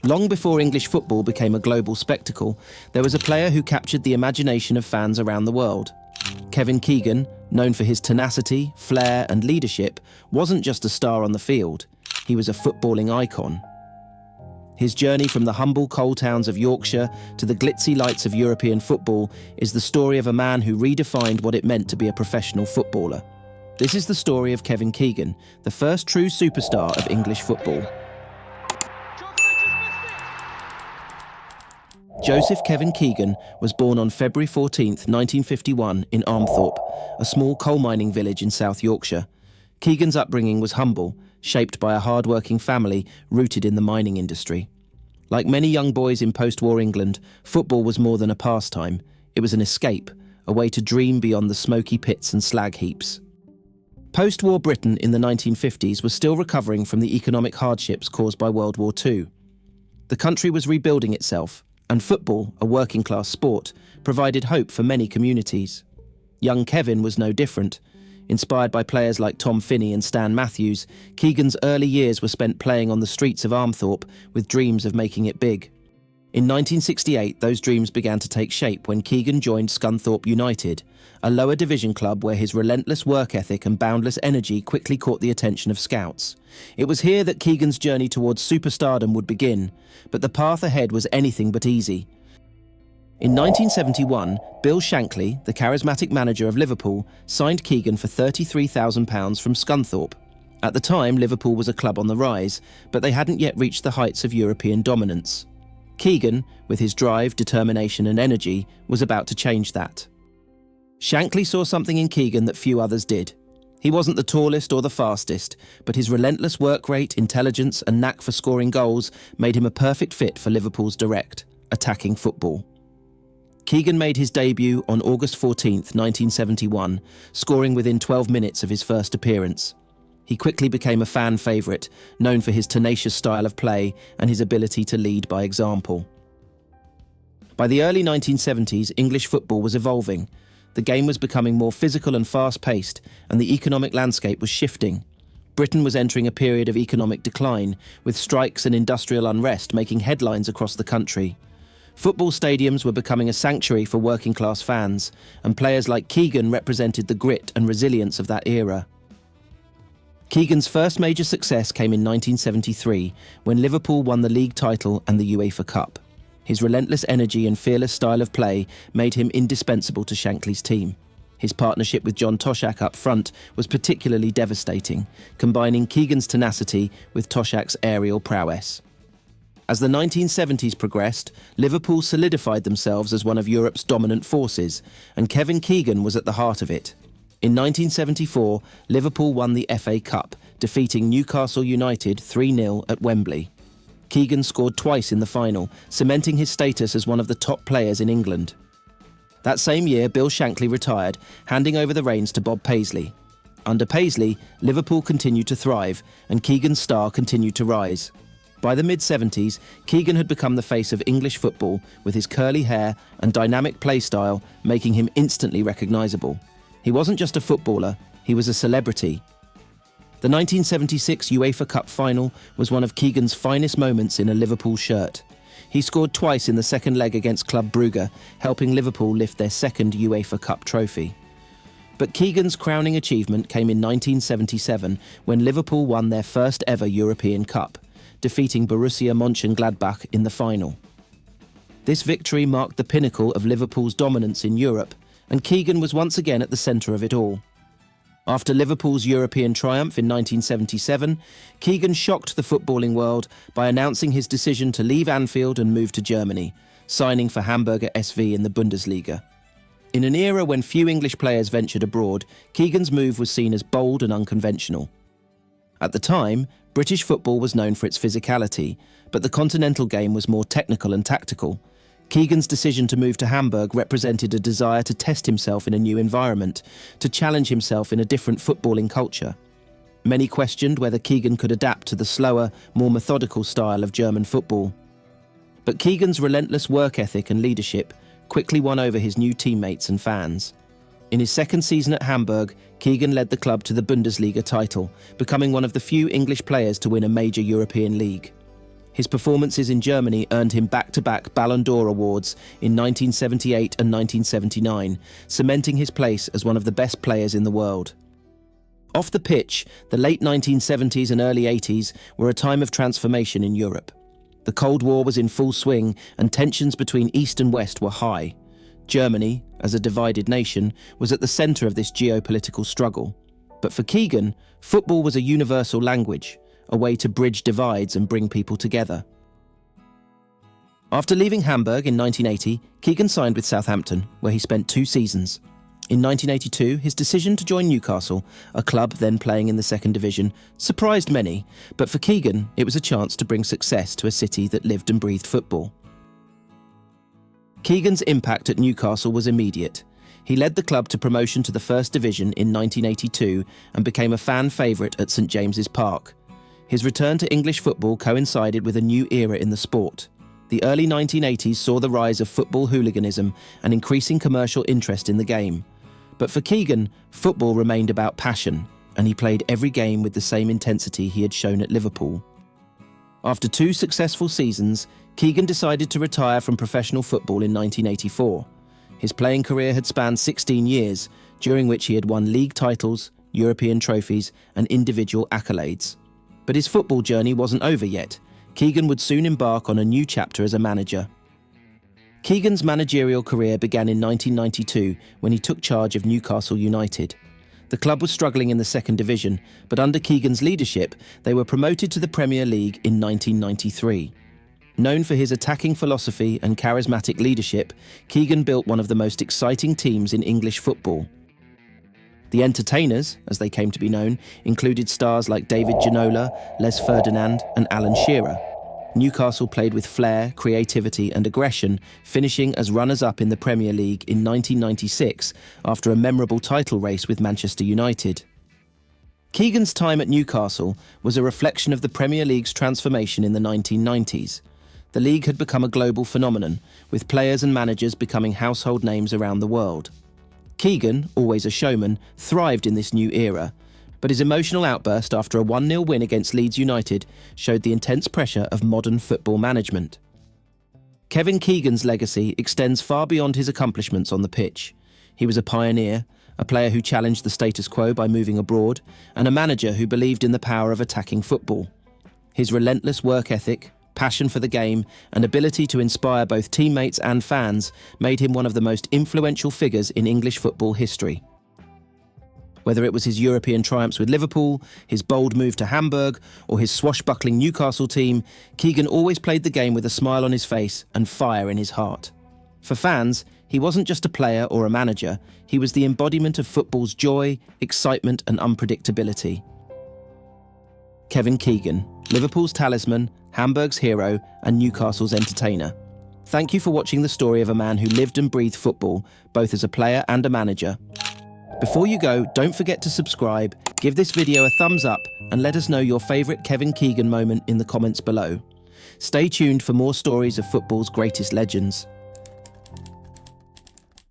Long before English football became a global spectacle, there was a player who captured the imagination of fans around the world. Kevin Keegan, known for his tenacity, flair and leadership, wasn't just a star on the field, he was a footballing icon. His journey from the humble coal towns of Yorkshire to the glitzy lights of European football is the story of a man who redefined what it meant to be a professional footballer. This is the story of Kevin Keegan, the first true superstar of English football. Joseph Kevin Keegan was born on February 14, 1951 in Armthorpe, a small coal mining village in South Yorkshire. Keegan's upbringing was humble, shaped by a hard-working family rooted in the mining industry. Like many young boys in post-war England, football was more than a pastime. It was an escape, a way to dream beyond the smoky pits and slag heaps. Post-war Britain in the 1950s was still recovering from the economic hardships caused by World War II. The country was rebuilding itself, and football, a working-class sport, provided hope for many communities. Young Kevin was no different. Inspired by players like Tom Finney and Stan Matthews, Keegan's early years were spent playing on the streets of Armthorpe with dreams of making it big. In 1968, those dreams began to take shape when Keegan joined Scunthorpe United, a lower division club where his relentless work ethic and boundless energy quickly caught the attention of scouts. It was here that Keegan's journey towards superstardom would begin, but the path ahead was anything but easy. In 1971, Bill Shankly, the charismatic manager of Liverpool, signed Keegan for £33,000 from Scunthorpe. At the time, Liverpool was a club on the rise, but they hadn't yet reached the heights of European dominance. Keegan, with his drive, determination and energy, was about to change that. Shankly saw something in Keegan that few others did. He wasn't the tallest or the fastest, but his relentless work rate, intelligence and knack for scoring goals made him a perfect fit for Liverpool's direct, attacking football. Keegan made his debut on August 14, 1971, scoring within 12 minutes of his first appearance. He quickly became a fan favourite, known for his tenacious style of play and his ability to lead by example. By the early 1970s, English football was evolving. The game was becoming more physical and fast-paced, and the economic landscape was shifting. Britain was entering a period of economic decline, with strikes and industrial unrest making headlines across the country. Football stadiums were becoming a sanctuary for working-class fans, and players like Keegan represented the grit and resilience of that era. Keegan's first major success came in 1973, when Liverpool won the league title and the UEFA Cup. His relentless energy and fearless style of play made him indispensable to Shankly's team. His partnership with John Toshak up front was particularly devastating, combining Keegan's tenacity with Toshak's aerial prowess. As the 1970s progressed, Liverpool solidified themselves as one of Europe's dominant forces, and Kevin Keegan was at the heart of it. In 1974, Liverpool won the FA Cup, defeating Newcastle United 3-0 at Wembley. Keegan scored twice in the final, cementing his status as one of the top players in England. That same year, Bill Shankly retired, handing over the reins to Bob Paisley. Under Paisley, Liverpool continued to thrive, and Keegan's star continued to rise. By the mid-70s, Keegan had become the face of English football, with his curly hair and dynamic play style making him instantly recognisable. He wasn't just a footballer, he was a celebrity. The 1976 UEFA Cup final was one of Keegan's finest moments in a Liverpool shirt. He scored twice in the second leg against Club Brugge, helping Liverpool lift their second UEFA Cup trophy. But Keegan's crowning achievement came in 1977, when Liverpool won their first ever European Cup, defeating Borussia Mönchengladbach in the final. This victory marked the pinnacle of Liverpool's dominance in Europe, and Keegan was once again at the centre of it all. After Liverpool's European triumph in 1977, Keegan shocked the footballing world by announcing his decision to leave Anfield and move to Germany, signing for Hamburg SV in the Bundesliga. In an era when few English players ventured abroad, Keegan's move was seen as bold and unconventional. At the time, British football was known for its physicality, but the continental game was more technical and tactical. Keegan's decision to move to Hamburg represented a desire to test himself in a new environment, to challenge himself in a different footballing culture. Many questioned whether Keegan could adapt to the slower, more methodical style of German football. But Keegan's relentless work ethic and leadership quickly won over his new teammates and fans. In his second season at Hamburg, Keegan led the club to the Bundesliga title, becoming one of the few English players to win a major European league. His performances in Germany earned him back-to-back Ballon d'Or awards in 1978 and 1979, cementing his place as one of the best players in the world. Off the pitch, the late 1970s and early 80s were a time of transformation in Europe. The Cold War was in full swing and tensions between East and West were high. Germany, as a divided nation, was at the centre of this geopolitical struggle. But for Keegan, football was a universal language, a way to bridge divides and bring people together. After leaving Hamburg in 1980, Keegan signed with Southampton, where he spent 2 seasons. In 1982, his decision to join Newcastle, a club then playing in the second division, surprised many, but for Keegan, it was a chance to bring success to a city that lived and breathed football. Keegan's impact at Newcastle was immediate. He led the club to promotion to the First Division in 1982 and became a fan favourite at St James's Park. His return to English football coincided with a new era in the sport. The early 1980s saw the rise of football hooliganism and increasing commercial interest in the game. But for Keegan, football remained about passion, and he played every game with the same intensity he had shown at Liverpool. After 2 successful seasons, Keegan decided to retire from professional football in 1984. His playing career had spanned 16 years, during which he had won league titles, European trophies, and individual accolades. But his football journey wasn't over yet. Keegan would soon embark on a new chapter as a manager. Keegan's managerial career began in 1992 when he took charge of Newcastle United. The club was struggling in the second division, but under Keegan's leadership, they were promoted to the Premier League in 1993. Known for his attacking philosophy and charismatic leadership, Keegan built one of the most exciting teams in English football. The entertainers, as they came to be known, included stars like David Ginola, Les Ferdinand and Alan Shearer. Newcastle played with flair, creativity and aggression, finishing as runners-up in the Premier League in 1996 after a memorable title race with Manchester United. Keegan's time at Newcastle was a reflection of the Premier League's transformation in the 1990s. The league had become a global phenomenon, with players and managers becoming household names around the world. Keegan, always a showman, thrived in this new era, but his emotional outburst after a 1-0 win against Leeds United showed the intense pressure of modern football management. Kevin Keegan's legacy extends far beyond his accomplishments on the pitch. He was a pioneer, a player who challenged the status quo by moving abroad, and a manager who believed in the power of attacking football. His relentless work ethic, passion for the game, and ability to inspire both teammates and fans made him one of the most influential figures in English football history. Whether it was his European triumphs with Liverpool, his bold move to Hamburg, or his swashbuckling Newcastle team, Keegan always played the game with a smile on his face and fire in his heart. For fans, he wasn't just a player or a manager, he was the embodiment of football's joy, excitement and unpredictability. Kevin Keegan, Liverpool's talisman, Hamburg's hero and Newcastle's entertainer. Thank you for watching the story of a man who lived and breathed football, both as a player and a manager. Before you go, don't forget to subscribe, give this video a thumbs up and let us know your favourite Kevin Keegan moment in the comments below. Stay tuned for more stories of football's greatest legends.